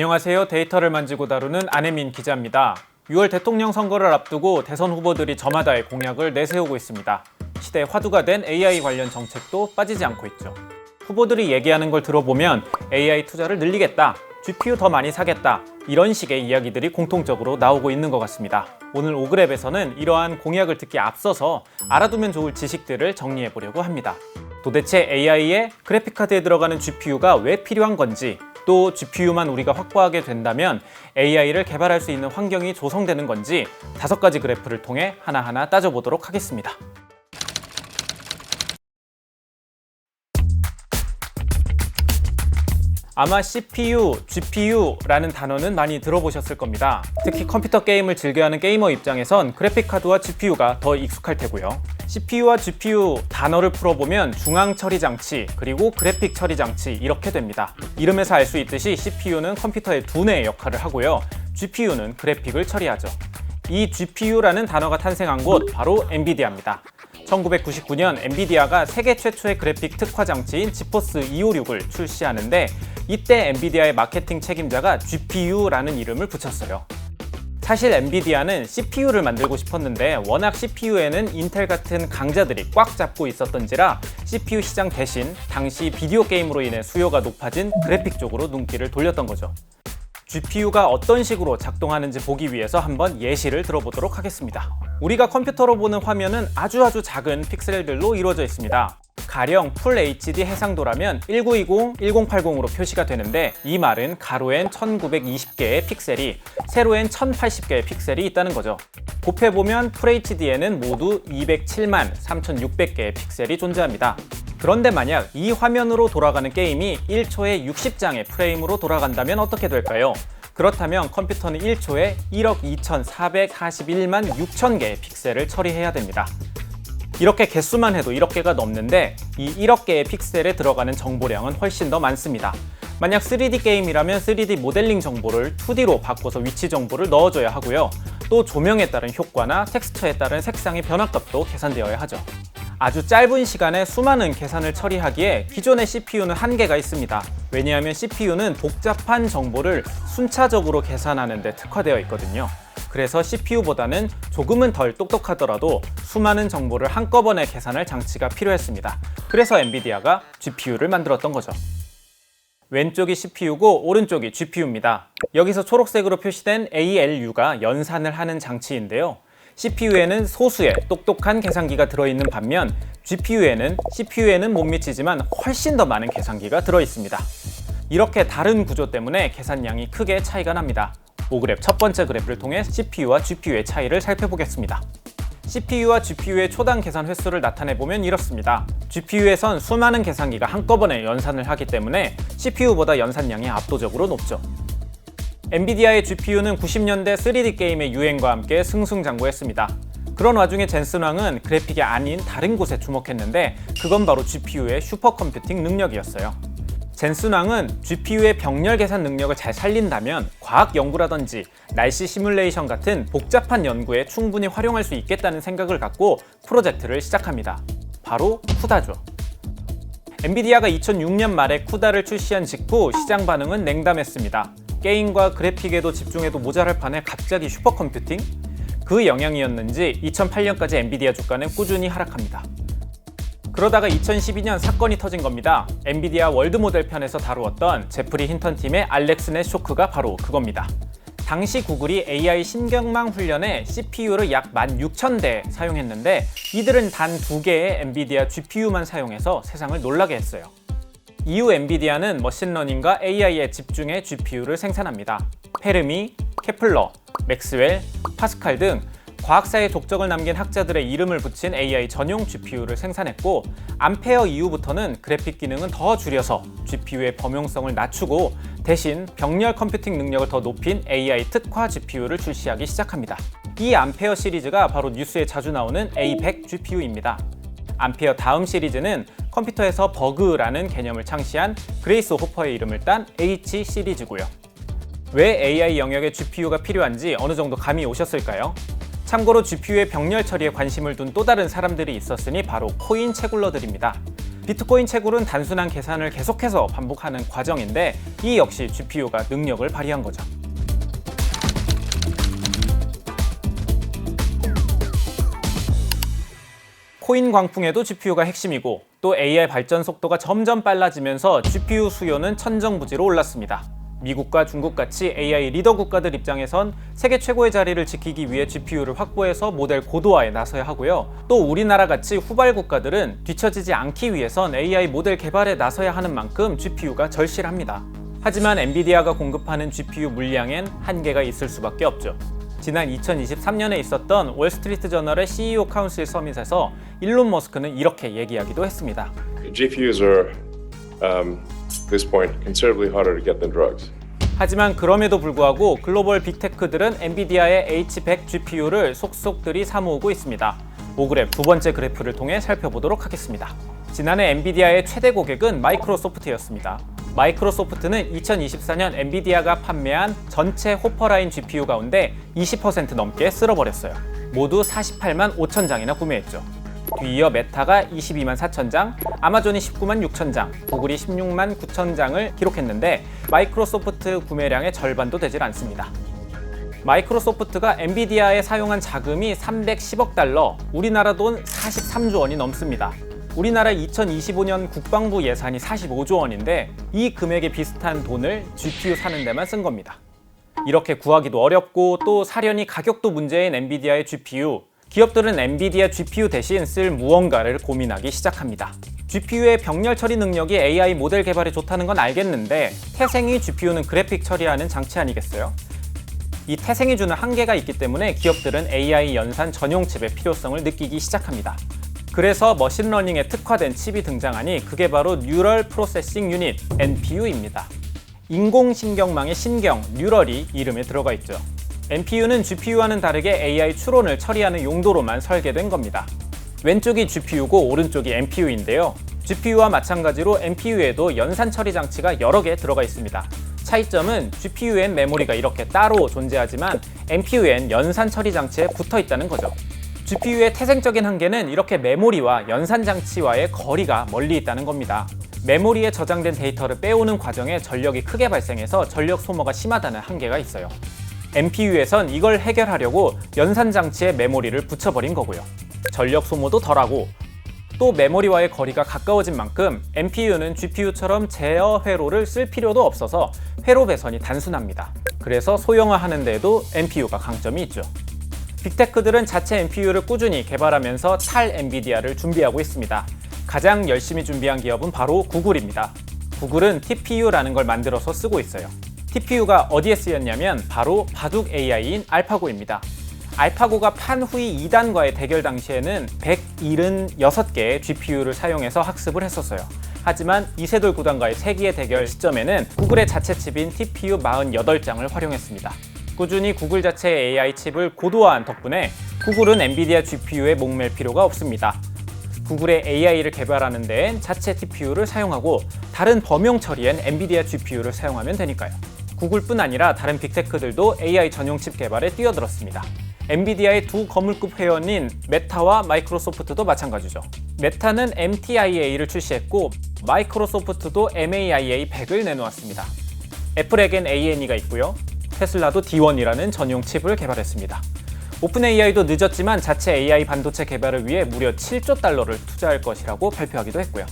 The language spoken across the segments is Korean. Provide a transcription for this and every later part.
안녕하세요. 데이터를 만지고 다루는 안혜민 기자입니다. 6월 대통령 선거를 앞두고 대선 후보들이 저마다의 공약을 내세우고 있습니다. 시대의 화두가 된 AI 관련 정책도 빠지지 않고 있죠. 후보들이 얘기하는 걸 들어보면 AI 투자를 늘리겠다, GPU 더 많이 사겠다, 이런 식의 이야기들이 공통적으로 나오고 있는 것 같습니다. 오늘 오그랩에서는 이러한 공약을 듣기 앞서서 알아두면 좋을 지식들을 정리해 보려고 합니다. 도대체 AI에 그래픽카드에 들어가는 GPU가 왜 필요한 건지, 또 GPU만 우리가 확보하게 된다면 AI를 개발할 수 있는 환경이 조성되는 건지 5가지 그래프를 통해 하나하나 따져보도록 하겠습니다. 아마 CPU, GPU라는 단어는 많이 들어보셨을 겁니다. 특히 컴퓨터 게임을 즐겨하는 게이머 입장에선 그래픽카드와 GPU가 더 익숙할 테고요. CPU와 GPU 단어를 풀어보면 중앙 처리 장치, 그리고 그래픽 처리 장치 이렇게 됩니다. 이름에서 알 수 있듯이 CPU는 컴퓨터의 두뇌의 역할을 하고요. GPU는 그래픽을 처리하죠. 이 GPU라는 단어가 탄생한 곳 바로 엔비디아입니다. 1999년 엔비디아가 세계 최초의 그래픽 특화 장치인 지포스 256을 출시하는데 이때 엔비디아의 마케팅 책임자가 GPU라는 이름을 붙였어요. 사실 엔비디아는 CPU를 만들고 싶었는데 워낙 CPU에는 인텔 같은 강자들이 꽉 잡고 있었던지라 CPU 시장 대신 당시 비디오 게임으로 인해 수요가 높아진 그래픽 쪽으로 눈길을 돌렸던 거죠. GPU가 어떤 식으로 작동하는지 보기 위해서 한번 예시를 들어보도록 하겠습니다. 우리가 컴퓨터로 보는 화면은 아주 작은 픽셀들로 이루어져 있습니다. 가령 풀 HD 해상도라면 1920, 1080으로 표시가 되는데 이 말은 가로엔 1920개의 픽셀이, 세로엔 1080개의 픽셀이 있다는 거죠. 곱해보면 풀 HD에는 모두 207만 3600개의 픽셀이 존재합니다. 그런데 만약 이 화면으로 돌아가는 게임이 1초에 60장의 프레임으로 돌아간다면 어떻게 될까요? 그렇다면 컴퓨터는 1초에 1억 2441만 6천 개의 픽셀을 처리해야 됩니다. 이렇게 개수만 해도 1억 개가 넘는데 이 1억 개의 픽셀에 들어가는 정보량은 훨씬 더 많습니다. 만약 3D 게임이라면 3D 모델링 정보를 2D로 바꿔서 위치 정보를 넣어줘야 하고요. 또 조명에 따른 효과나 텍스처에 따른 색상의 변화값도 계산되어야 하죠. 아주 짧은 시간에 수많은 계산을 처리하기에 기존의 CPU는 한계가 있습니다. 왜냐하면 CPU는 복잡한 정보를 순차적으로 계산하는 데 특화되어 있거든요. 그래서 CPU보다는 조금은 덜 똑똑하더라도 수많은 정보를 한꺼번에 계산할 장치가 필요했습니다. 그래서 엔비디아가 GPU를 만들었던 거죠. 왼쪽이 CPU고 오른쪽이 GPU입니다. 여기서 초록색으로 표시된 ALU가 연산을 하는 장치인데요. CPU에는 소수의 똑똑한 계산기가 들어있는 반면 GPU에는 CPU에는 못 미치지만 훨씬 더 많은 계산기가 들어있습니다. 이렇게 다른 구조 때문에 계산량이 크게 차이가 납니다. 오그랩 첫 번째 그래프를 통해 CPU와 GPU의 차이를 살펴보겠습니다. CPU와 GPU의 초당 계산 횟수를 나타내보면 이렇습니다. GPU에선 수많은 계산기가 한꺼번에 연산을 하기 때문에 CPU보다 연산량이 압도적으로 높죠. 엔비디아의 GPU는 90년대 3D 게임의 유행과 함께 승승장구했습니다. 그런 와중에 젠슨 왕은 그래픽이 아닌 다른 곳에 주목했는데 그건 바로 GPU의 슈퍼컴퓨팅 능력이었어요. 젠슨 왕은 GPU의 병렬 계산 능력을 잘 살린다면 과학 연구라든지 날씨 시뮬레이션 같은 복잡한 연구에 충분히 활용할 수 있겠다는 생각을 갖고 프로젝트를 시작합니다. 바로 쿠다죠. 엔비디아가 2006년 말에 쿠다를 출시한 직후 시장 반응은 냉담했습니다. 게임과 그래픽에도 집중해도 모자랄 판에 갑자기 슈퍼컴퓨팅? 그 영향이었는지 2008년까지 엔비디아 주가는 꾸준히 하락합니다. 그러다가 2012년 사건이 터진 겁니다. 엔비디아 월드 모델 편에서 다루었던 제프리 힌턴 팀의 알렉스넷 쇼크가 바로 그겁니다. 당시 구글이 AI 신경망 훈련에 CPU를 약 16,000대 사용했는데 이들은 단 2개의 엔비디아 GPU만 사용해서 세상을 놀라게 했어요. 이후 엔비디아는 머신러닝과 AI에 집중해 GPU를 생산합니다. 페르미, 케플러, 맥스웰, 파스칼 등 과학사에 족적을 남긴 학자들의 이름을 붙인 AI 전용 GPU를 생산했고 암페어 이후부터는 그래픽 기능은 더 줄여서 GPU의 범용성을 낮추고 대신 병렬 컴퓨팅 능력을 더 높인 AI 특화 GPU를 출시하기 시작합니다. 이 암페어 시리즈가 바로 뉴스에 자주 나오는 A100 GPU입니다. 암페어 다음 시리즈는 컴퓨터에서 버그라는 개념을 창시한 그레이스 호퍼의 이름을 딴 H 시리즈고요. 왜 AI 영역에 GPU가 필요한지 어느 정도 감이 오셨을까요? 참고로 GPU의 병렬 처리에 관심을 둔 또 다른 사람들이 있었으니 바로 코인 채굴러들입니다. 비트코인 채굴은 단순한 계산을 계속해서 반복하는 과정인데 이 역시 GPU가 능력을 발휘한 거죠. 코인 광풍에도 GPU가 핵심이고 또 AI 발전 속도가 점점 빨라지면서 GPU 수요는 천정부지로 올랐습니다. 미국과 중국같이 AI 리더 국가들 입장에선 세계 최고의 자리를 지키기 위해 GPU를 확보해서 모델 고도화에 나서야 하고요. 또 우리나라같이 후발 국가들은 뒤처지지 않기 위해선 AI 모델 개발에 나서야 하는 만큼 GPU가 절실합니다. 하지만 엔비디아가 공급하는 GPU 물량엔 한계가 있을 수밖에 없죠. 지난 2023년에 있었던 월스트리트저널의 CEO 카운슬 서밋에서 일론 머스크는 이렇게 얘기하기도 했습니다. GPUs are, at this point, considerably harder to get than drugs. 하지만 그럼에도 불구하고 글로벌 빅테크들은 엔비디아의 H100 GPU를 속속들이 사모으고 있습니다. 5그래프 두 번째 그래프를 통해 살펴보도록 하겠습니다. 지난해 엔비디아의 최대 고객은 마이크로소프트였습니다. 마이크로소프트는 2024년 엔비디아가 판매한 전체 호퍼라인 GPU 가운데 20% 넘게 쓸어버렸어요. 모두 48만 5천 장이나 구매했죠. 뒤이어 메타가 22만 4천 장, 아마존이 19만 6천 장, 구글이 16만 9천 장을 기록했는데 마이크로소프트 구매량의 절반도 되질 않습니다. 마이크로소프트가 엔비디아에 사용한 자금이 310억 달러, 우리나라 돈 43조 원이 넘습니다. 우리나라 2025년 국방부 예산이 45조 원인데 이 금액에 비슷한 돈을 GPU 사는 데만 쓴 겁니다. 이렇게 구하기도 어렵고 또 사려니 가격도 문제인 엔비디아의 GPU, 기업들은 엔비디아 GPU 대신 쓸 무언가를 고민하기 시작합니다. GPU의 병렬 처리 능력이 AI 모델 개발에 좋다는 건 알겠는데 태생이 GPU는 그래픽 처리하는 장치 아니겠어요? 이 태생이 주는 한계가 있기 때문에 기업들은 AI 연산 전용 칩의 필요성을 느끼기 시작합니다. 그래서 머신러닝에 특화된 칩이 등장하니 그게 바로 뉴럴 프로세싱 유닛, NPU입니다. 인공신경망의 신경, 뉴럴이 이름에 들어가 있죠. NPU는 GPU와는 다르게 AI 추론을 처리하는 용도로만 설계된 겁니다. 왼쪽이 GPU고 오른쪽이 NPU인데요. GPU와 마찬가지로 NPU에도 연산 처리 장치가 여러 개 들어가 있습니다. 차이점은 GPU엔 메모리가 이렇게 따로 존재하지만 NPU엔 연산 처리 장치에 붙어 있다는 거죠. GPU의 태생적인 한계는 이렇게 메모리와 연산 장치와의 거리가 멀리 있다는 겁니다. 메모리에 저장된 데이터를 빼오는 과정에 전력이 크게 발생해서 전력 소모가 심하다는 한계가 있어요. NPU에선 이걸 해결하려고 연산 장치에 메모리를 붙여버린 거고요. 전력 소모도 덜하고 또 메모리와의 거리가 가까워진 만큼 NPU는 GPU처럼 제어 회로를 쓸 필요도 없어서 회로 배선이 단순합니다. 그래서 소형화하는 데에도 NPU가 강점이 있죠. 빅테크들은 자체 NPU를 꾸준히 개발하면서 탈 엔비디아를 준비하고 있습니다. 가장 열심히 준비한 기업은 바로 구글입니다. 구글은 TPU라는 걸 만들어서 쓰고 있어요. TPU가 어디에 쓰였냐면 바로 바둑 AI인 알파고입니다. 알파고가 판후이 2단과의 대결 당시에는 176개의 GPU를 사용해서 학습을 했었어요. 하지만 이세돌 9단과의 세기의 대결 시점에는 구글의 자체 칩인 TPU 48장을 활용했습니다. 꾸준히 구글 자체의 AI 칩을 고도화한 덕분에 구글은 엔비디아 GPU에 목맬 필요가 없습니다. 구글의 AI를 개발하는 데엔 자체 TPU를 사용하고 다른 범용 처리엔 엔비디아 GPU를 사용하면 되니까요. 구글뿐 아니라 다른 빅테크들도 AI 전용 칩 개발에 뛰어들었습니다. 엔비디아의 두 거물급 회원인 메타와 마이크로소프트도 마찬가지죠. 메타는 MTIA를 출시했고 마이크로소프트도 MAIA 100을 내놓았습니다. 애플에겐 ANE가 있고요. 테슬라도 D1이라는 전용 칩을 개발했습니다. 오픈AI도 늦었지만 자체 AI 반도체 개발을 위해 무려 7조 달러를 투자할 것이라고 발표하기도 했고요.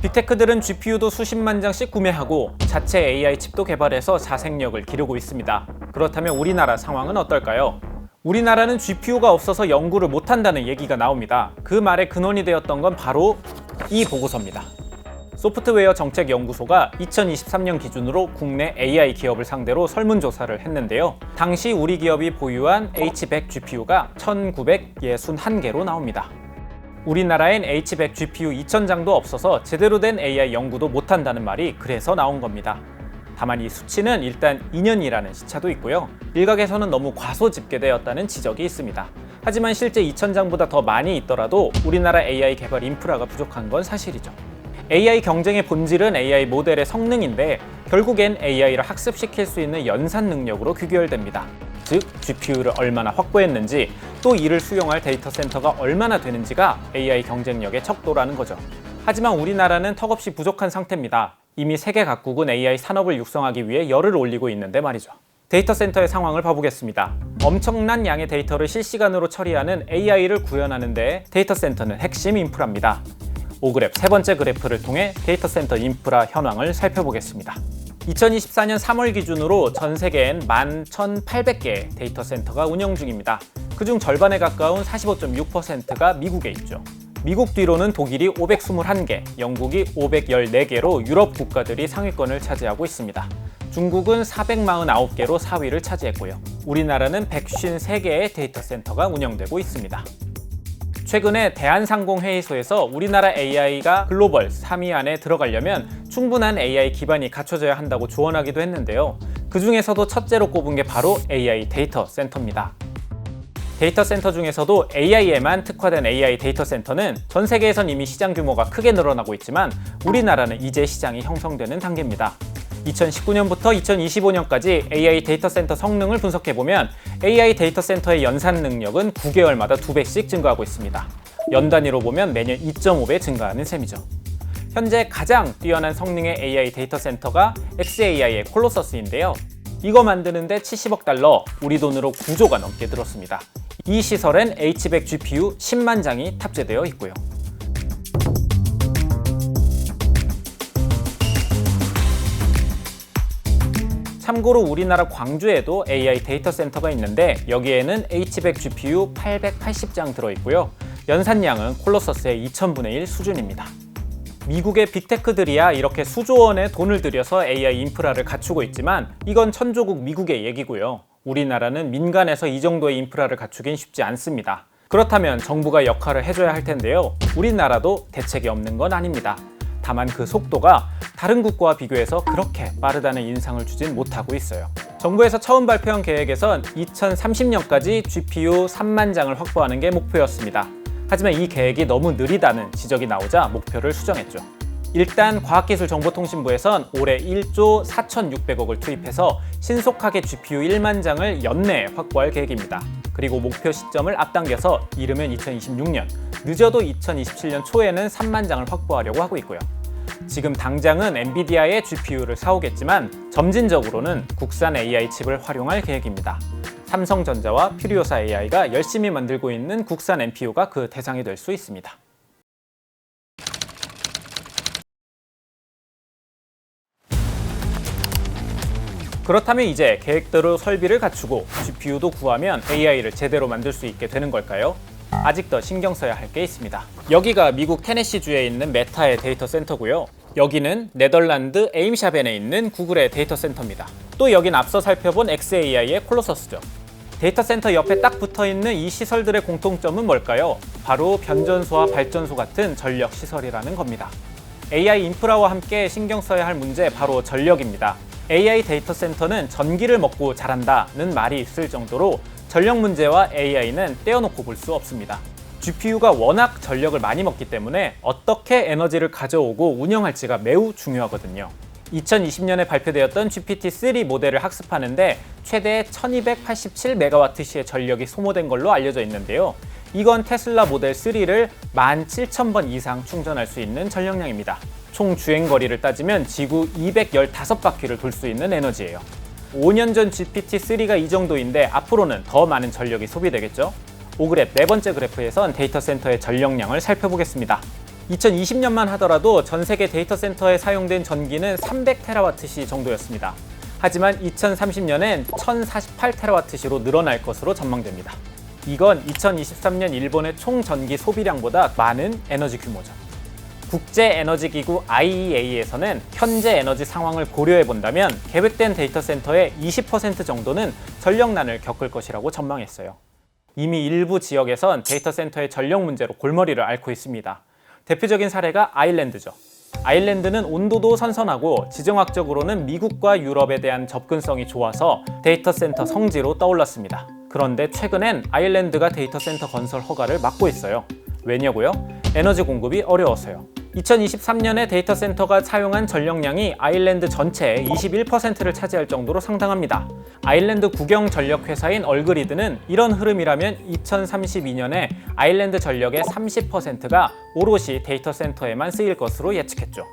빅테크들은 GPU도 수십만 장씩 구매하고 자체 AI 칩도 개발해서 자생력을 기르고 있습니다. 그렇다면 우리나라 상황은 어떨까요? 우리나라는 GPU가 없어서 연구를 못한다는 얘기가 나옵니다. 그 말의 근원이 되었던 건 바로 이 보고서입니다. 소프트웨어 정책연구소가 2023년 기준으로 국내 AI 기업을 상대로 설문조사를 했는데요. 당시 우리 기업이 보유한 H100 GPU가 1961개로 나옵니다. 우리나라엔 H100 GPU 2000장도 없어서 제대로 된 AI 연구도 못한다는 말이 그래서 나온 겁니다. 다만 이 수치는 일단 2년이라는 시차도 있고요. 일각에서는 너무 과소 집계되었다는 지적이 있습니다. 하지만 실제 2000장보다 더 많이 있더라도 우리나라 AI 개발 인프라가 부족한 건 사실이죠. AI 경쟁의 본질은 AI 모델의 성능인데 결국엔 AI를 학습시킬 수 있는 연산 능력으로 귀결됩니다. 즉 즉 GPU를 얼마나 확보했는지, 또 이를 수용할 데이터 센터가 얼마나 되는지가 AI 경쟁력의 척도라는 거죠. 하지만 우리나라는 턱없이 부족한 상태입니다. 이미 세계 각국은 AI 산업을 육성하기 위해 열을 올리고 있는데 말이죠. 데이터 센터의 상황을 봐보겠습니다. 엄청난 양의 데이터를 실시간으로 처리하는 AI를 구현하는 데 데이터 센터는 핵심 인프라입니다. 5그래프 세 번째 그래프를 통해 데이터 센터 인프라 현황을 살펴보겠습니다. 2024년 3월 기준으로 전 세계엔 11,800개의 데이터 센터가 운영 중입니다. 그중 절반에 가까운 45.6%가 미국에 있죠. 미국 뒤로는 독일이 521개, 영국이 514개로 유럽 국가들이 상위권을 차지하고 있습니다. 중국은 449개로 4위를 차지했고요. 우리나라는 153개의 데이터 센터가 운영되고 있습니다. 최근에 대한상공회의소에서 우리나라 AI가 글로벌 3위 안에 들어가려면 충분한 AI 기반이 갖춰져야 한다고 조언하기도 했는데요. 그 중에서도 첫째로 꼽은 게 바로 AI 데이터 센터입니다. 데이터 센터 중에서도 AI에만 특화된 AI 데이터 센터는 전 세계에선 이미 시장 규모가 크게 늘어나고 있지만 우리나라는 이제 시장이 형성되는 단계입니다. 2019년부터 2025년까지 AI 데이터 센터 성능을 분석해보면 AI 데이터 센터의 연산 능력은 9개월마다 2배씩 증가하고 있습니다. 연 단위로 보면 매년 2.5배 증가하는 셈이죠. 현재 가장 뛰어난 성능의 AI 데이터 센터가 xAI의 콜로서스인데요. 이거 만드는데 70억 달러, 우리 돈으로 9조가 넘게 들었습니다. 이 시설엔 H100 GPU 10만 장이 탑재되어 있고요. 참고로 우리나라 광주에도 AI 데이터 센터가 있는데 여기에는 H100 GPU 880장 들어있고요. 연산량은 콜로서스의 2000분의 1 수준입니다. 미국의 빅테크들이야 이렇게 수조 원의 돈을 들여서 AI 인프라를 갖추고 있지만 이건 천조국 미국의 얘기고요. 우리나라는 민간에서 이 정도의 인프라를 갖추긴 쉽지 않습니다. 그렇다면 정부가 역할을 해줘야 할 텐데요. 우리나라도 대책이 없는 건 아닙니다. 다만 그 속도가 다른 국가와 비교해서 그렇게 빠르다는 인상을 주진 못하고 있어요. 정부에서 처음 발표한 계획에선 2030년까지 GPU 3만 장을 확보하는 게 목표였습니다. 하지만 이 계획이 너무 느리다는 지적이 나오자 목표를 수정했죠. 일단 과학기술정보통신부에선 올해 1조 4,600억을 투입해서 신속하게 GPU 1만 장을 연내에 확보할 계획입니다. 그리고 목표 시점을 앞당겨서 이르면 2026년, 늦어도 2027년 초에는 3만 장을 확보하려고 하고 있고요. 지금 당장은 엔비디아의 GPU를 사오겠지만 점진적으로는 국산 AI 칩을 활용할 계획입니다. 삼성전자와 퓨리오사 AI가 열심히 만들고 있는 국산 NPU가 그 대상이 될 수 있습니다. 그렇다면 이제 계획대로 설비를 갖추고 GPU도 구하면 AI를 제대로 만들 수 있게 되는 걸까요? 아직 더 신경 써야 할 게 있습니다. 여기가 미국 테네시주에 있는 메타의 데이터 센터고요. 여기는 네덜란드 에임샤벤에 있는 구글의 데이터 센터입니다. 또 여긴 앞서 살펴본 xAI의 콜로서스죠. 데이터 센터 옆에 딱 붙어있는 이 시설들의 공통점은 뭘까요? 바로 변전소와 발전소 같은 전력 시설이라는 겁니다. AI 인프라와 함께 신경 써야 할 문제 바로 전력입니다. AI 데이터 센터는 전기를 먹고 자란다는 말이 있을 정도로 전력 문제와 AI는 떼어놓고 볼 수 없습니다. GPU가 워낙 전력을 많이 먹기 때문에 어떻게 에너지를 가져오고 운영할지가 매우 중요하거든요. 2020년에 발표되었던 GPT-3 모델을 학습하는데 최대 1287MWh의 전력이 소모된 걸로 알려져 있는데요. 이건 테슬라 모델 3를 17,000번 이상 충전할 수 있는 전력량입니다. 총 주행거리를 따지면 지구 215바퀴를 돌 수 있는 에너지예요. 5년 전 GPT-3가 이 정도인데 앞으로는 더 많은 전력이 소비되겠죠? 5그래프 네 번째 그래프에선 데이터 센터의 전력량을 살펴보겠습니다. 2020년만 하더라도 전 세계 데이터 센터에 사용된 전기는 300TWh 정도였습니다. 하지만 2030년엔 1048TWh로 늘어날 것으로 전망됩니다. 이건 2023년 일본의 총 전기 소비량보다 많은 에너지 규모죠. 국제에너지기구 IEA에서는 현재 에너지 상황을 고려해 본다면 계획된 데이터 센터의 20% 정도는 전력난을 겪을 것이라고 전망했어요. 이미 일부 지역에선 데이터 센터의 전력 문제로 골머리를 앓고 있습니다. 대표적인 사례가 아일랜드죠. 아일랜드는 온도도 선선하고 지정학적으로는 미국과 유럽에 대한 접근성이 좋아서 데이터 센터 성지로 떠올랐습니다. 그런데 최근엔 아일랜드가 데이터 센터 건설 허가를 막고 있어요. 왜냐고요? 에너지 공급이 어려워서요. 2023년에 데이터 센터가 사용한 전력량이 아일랜드 전체의 21%를 차지할 정도로 상당합니다. 아일랜드 국영 전력 회사인 얼그리드는 이런 흐름이라면 2032년에 아일랜드 전력의 30%가 오롯이 데이터 센터에만 쓰일 것으로 예측했죠.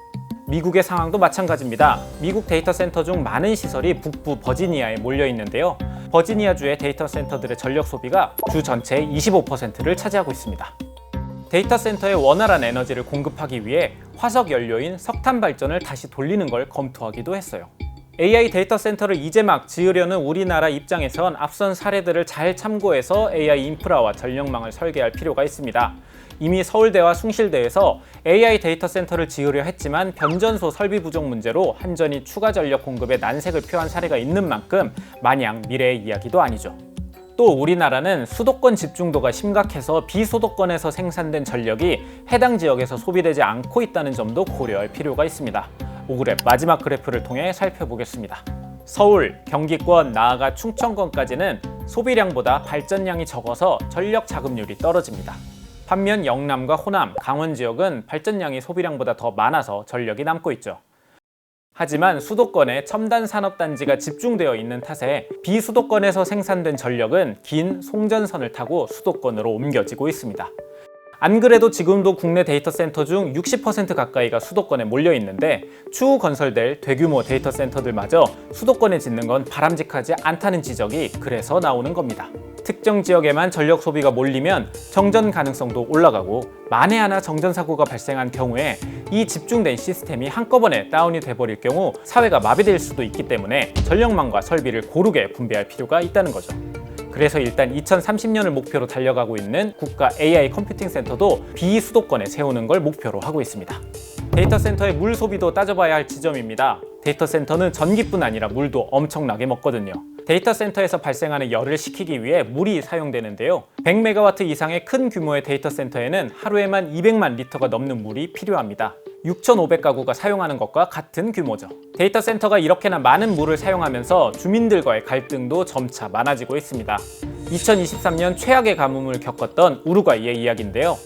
미국의 상황도 마찬가지입니다. 미국 데이터 센터 중 많은 시설이 북부 버지니아에 몰려 있는데요. 버지니아주의 데이터 센터들의 전력 소비가 주 전체의 25%를 차지하고 있습니다. 데이터 센터에 원활한 에너지를 공급하기 위해 화석 연료인 석탄 발전을 다시 돌리는 걸 검토하기도 했어요. AI 데이터 센터를 이제 막 지으려는 우리나라 입장에선 앞선 사례들을 잘 참고해서 AI 인프라와 전력망을 설계할 필요가 있습니다. 이미 서울대와 숭실대에서 AI 데이터 센터를 지으려 했지만 변전소 설비 부족 문제로 한전이 추가 전력 공급에 난색을 표한 사례가 있는 만큼 마냥 미래의 이야기도 아니죠. 또 우리나라는 수도권 집중도가 심각해서 비수도권에서 생산된 전력이 해당 지역에서 소비되지 않고 있다는 점도 고려할 필요가 있습니다. 오그랩 마지막 그래프를 통해 살펴보겠습니다. 서울, 경기권, 나아가 충청권까지는 소비량보다 발전량이 적어서 전력 자급률이 떨어집니다. 반면 영남과 호남, 강원 지역은 발전량이 소비량보다 더 많아서 전력이 남고 있죠. 하지만 수도권에 첨단 산업단지가 집중되어 있는 탓에 비수도권에서 생산된 전력은 긴 송전선을 타고 수도권으로 옮겨지고 있습니다. 안 그래도 지금도 국내 데이터 센터 중 60% 가까이가 수도권에 몰려 있는데 추후 건설될 대규모 데이터 센터들마저 수도권에 짓는 건 바람직하지 않다는 지적이 그래서 나오는 겁니다. 특정 지역에만 전력 소비가 몰리면 정전 가능성도 올라가고 만에 하나 정전 사고가 발생한 경우에 이 집중된 시스템이 한꺼번에 다운이 돼버릴 경우 사회가 마비될 수도 있기 때문에 전력망과 설비를 고르게 분배할 필요가 있다는 거죠. 그래서 일단 2030년을 목표로 달려가고 있는 국가 AI 컴퓨팅 센터도 비수도권에 세우는 걸 목표로 하고 있습니다. 데이터 센터의 물 소비도 따져봐야 할 지점입니다. 데이터 센터는 전기뿐 아니라 물도 엄청나게 먹거든요. 데이터 센터에서 발생하는 열을 식히기 위해 물이 사용되는데요. 100MW 이상의 큰 규모의 데이터 센터에는 하루에만 200만 리터가 넘는 물이 필요합니다. 6,500가구가 사용하는 것과 같은 규모죠. 데이터 센터가 이렇게나 많은 물을 사용하면서 주민들과의 갈등도 점차 많아지고 있습니다. 2023년 최악의 가뭄을 겪었던 우루과이의 이야기인데요.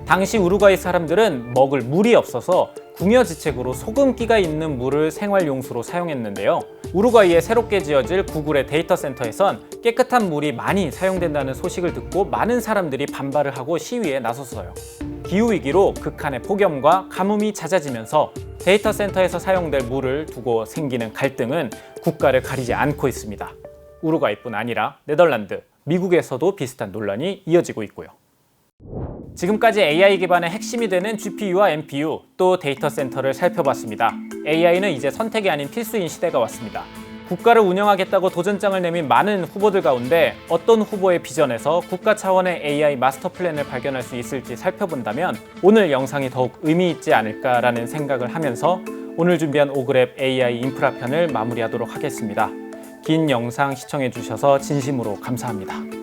당시 우루과이 사람들은 먹을 물이 없어서 궁여지책으로 소금기가 있는 물을 생활용수로 사용했는데요. 우루과이에 새롭게 지어질 구글의 데이터 센터에선 깨끗한 물이 많이 사용된다는 소식을 듣고 많은 사람들이 반발을 하고 시위에 나섰어요. 기후위기로 극한의 폭염과 가뭄이 잦아지면서 데이터 센터에서 사용될 물을 두고 생기는 갈등은 국가를 가리지 않고 있습니다. 우루과이뿐 아니라 네덜란드, 미국에서도 비슷한 논란이 이어지고 있고요. 지금까지 AI 기반의 핵심이 되는 GPU와 NPU, 또 데이터 센터를 살펴봤습니다. AI는 이제 선택이 아닌 필수인 시대가 왔습니다. 국가를 운영하겠다고 도전장을 내민 많은 후보들 가운데 어떤 후보의 비전에서 국가 차원의 AI 마스터 플랜을 발견할 수 있을지 살펴본다면 오늘 영상이 더욱 의미 있지 않을까라는 생각을 하면서 오늘 준비한 오그랩 AI 인프라 편을 마무리하도록 하겠습니다. 긴 영상 시청해 주셔서 진심으로 감사합니다.